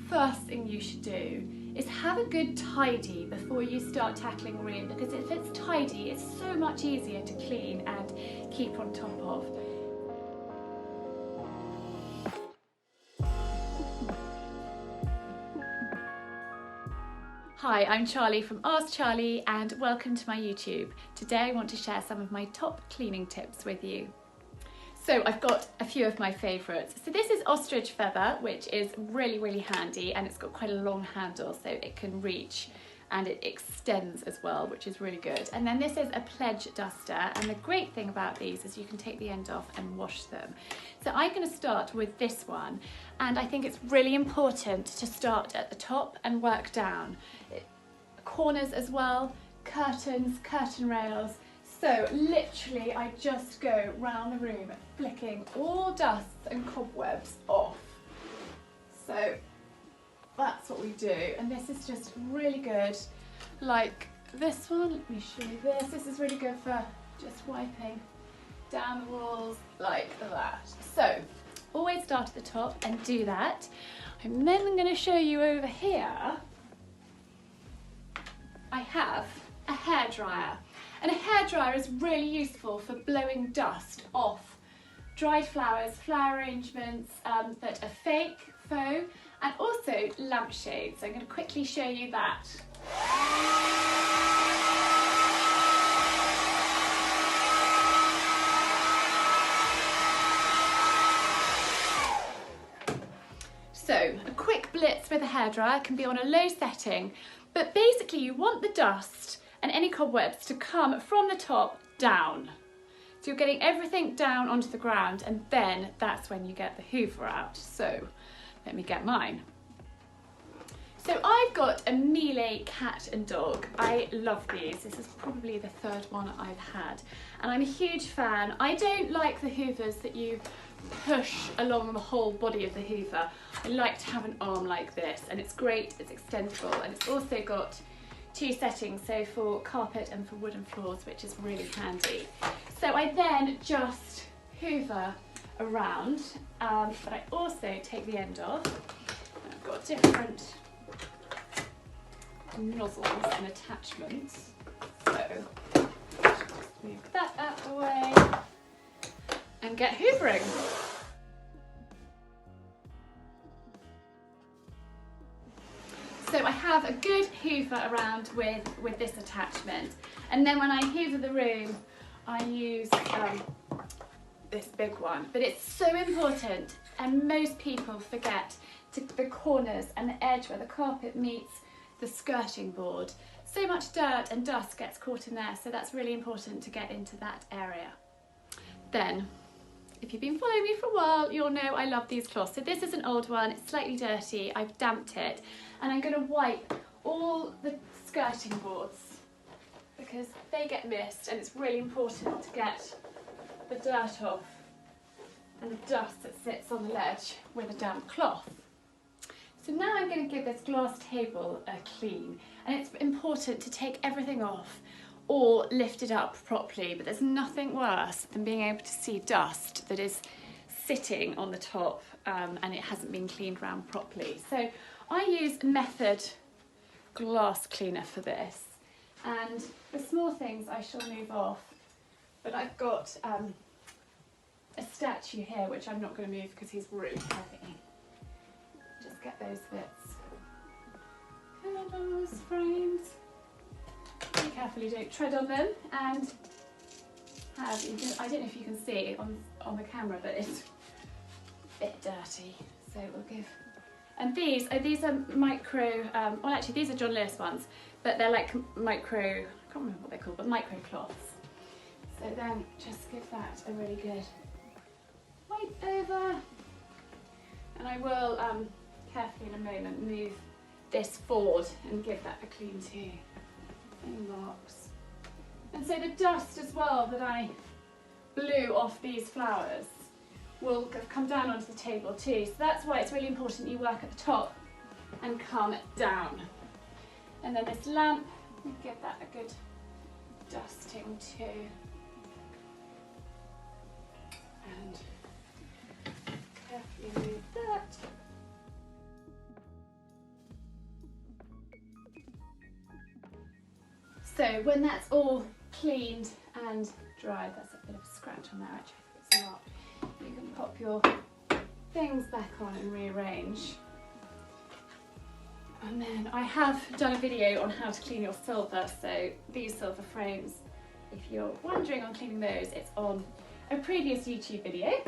first thing you should do is have a good tidy before you start tackling a room, because if it's tidy, it's so much easier to clean and keep on top of. Hi, I'm Charlie from Ask Charlie and welcome to my YouTube. Today I want to share some of my top cleaning tips with you. So I've got a few of my favourites. So this is ostrich feather, which is really handy, and it's got quite a long handle so it can reach and it extends as well, which is really good. And then this is a pledge duster, and the great thing about these is you can take the end off and wash them. So I'm going to start with this one, and I think it's really important to start at the top and work down. Corners as well, curtains, curtain rails. So literally I just go round the room flicking all dusts and cobwebs off. So that's what we do, and this is just really good. Like this one, let me show you this. This is really good for just wiping down the walls like that. So always start at the top and do that. And then I'm going to show you over here. I have a hairdryer, and a hairdryer is really useful for blowing dust off dried flowers, flower arrangements that are fake, faux, and also lampshades. So I'm going to quickly show you that. So a quick blitz with a hairdryer can be on a low setting, but basically you want the dust and any cobwebs to come from the top down. So you're getting everything down onto the ground, and then that's when you get the hoover out. So let me get mine. So I've got a Miele cat and dog. I love these. This is probably the third one I've had, and I'm a huge fan. I don't like the hoovers that you push along the whole body of the hoover. I like to have an arm like this, and it's great, it's extendable, and it's also got two settings, so for carpet and for wooden floors, which is really handy. So I then just hoover around, but I also take the end off. And I've got different nozzles and attachments. So just move that out of the way and get hoovering. So I have a good hoover around with this attachment, and then when I hoover the room I use this big one. But it's so important, and most people forget, the corners and the edge where the carpet meets the skirting board. So much dirt and dust gets caught in there, so that's really important to get into that area. Then, if you've been following me for a while, you'll know I love these cloths. So this is an old one, it's slightly dirty, I've damped it, and I'm going to wipe all the skirting boards because they get missed, and it's really important to get the dirt off and the dust that sits on the ledge with a damp cloth. So now I'm going to give this glass table a clean, and it's important to take everything off or lift it up properly, but there's nothing worse than being able to see dust that is sitting on the top and it hasn't been cleaned round properly. So I use Method glass cleaner for this, and the small things I shall move off, but I've got a statue here which I'm not going to move because he's really heavy. Just get those bits. Candles, frames. Be careful you don't tread on them, and have, I don't know if you can see on the camera, but it's a bit dirty, so we'll give. And these are micro, well actually these are John Lewis ones, but they're like micro, I can't remember what they're called, but micro cloths. So then just give that a really good wipe over, and I will carefully in a moment move this forward and give that a clean too. Marks. And so the dust as well that I blew off these flowers will come down onto the table too. So that's why it's really important you work at the top and come down. And then this lamp, give that a good dusting too. And carefully move that. So when that's all cleaned and dried, that's a bit of a scratch on there actually, it's not. You can pop your things back on and rearrange. And then I have done a video on how to clean your silver, so these silver frames, if you're wondering on cleaning those, it's on a previous YouTube video.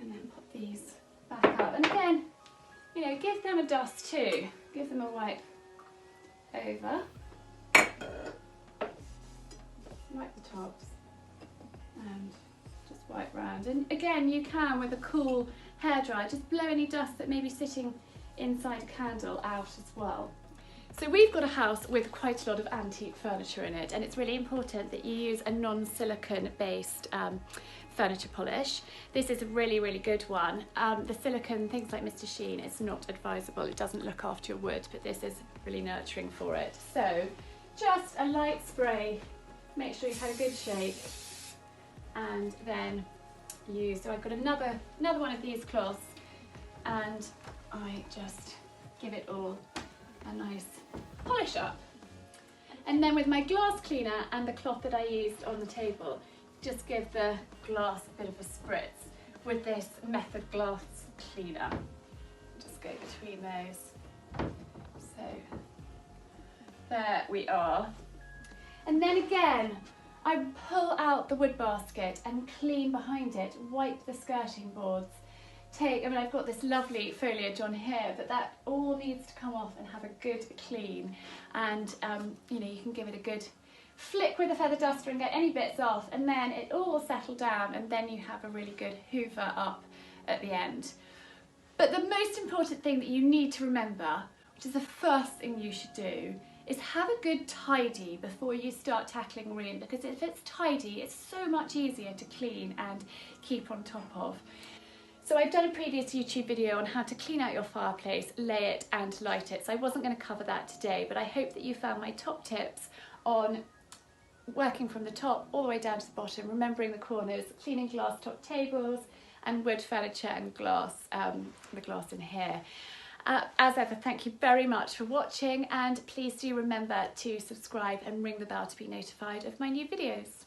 And then pop these back up. And again, you know, give them a dust too. Give them a wipe over. Wipe the tops and just wipe round. And again, you can, with a cool hairdryer, just blow any dust that may be sitting inside a candle out as well. So we've got a house with quite a lot of antique furniture in it, and it's really important that you use a non-silicone based furniture polish. This is a really, really good one. The silicone, things like Mr. Sheen, it's not advisable. It doesn't look after your wood, but this is really nurturing for it. So just a light spray, make sure you've had a good shake, and then use, so I've got another one of these cloths, and I just give it all a nice polish up. And then with my glass cleaner and the cloth that I used on the table, just give the glass a bit of a spritz with this Method glass cleaner. Just go between those. So there we are. And then again, I pull out the wood basket and clean behind it, wipe the skirting boards. I've got this lovely foliage on here, but that all needs to come off and have a good clean. And you know, you can give it a good flick with a feather duster and get any bits off, and then it all will settle down, and then you have a really good hoover up at the end. But the most important thing that you need to remember, which is the first thing you should do, is have a good tidy before you start tackling room, because if it's tidy, it's so much easier to clean and keep on top of. So I've done a previous YouTube video on how to clean out your fireplace, lay it and light it. So I wasn't going to cover that today, but I hope that you found my top tips on working from the top all the way down to the bottom, remembering the corners, cleaning glass top tables and wood furniture and glass, the glass in here. As ever, thank you very much for watching, and please do remember to subscribe and ring the bell to be notified of my new videos.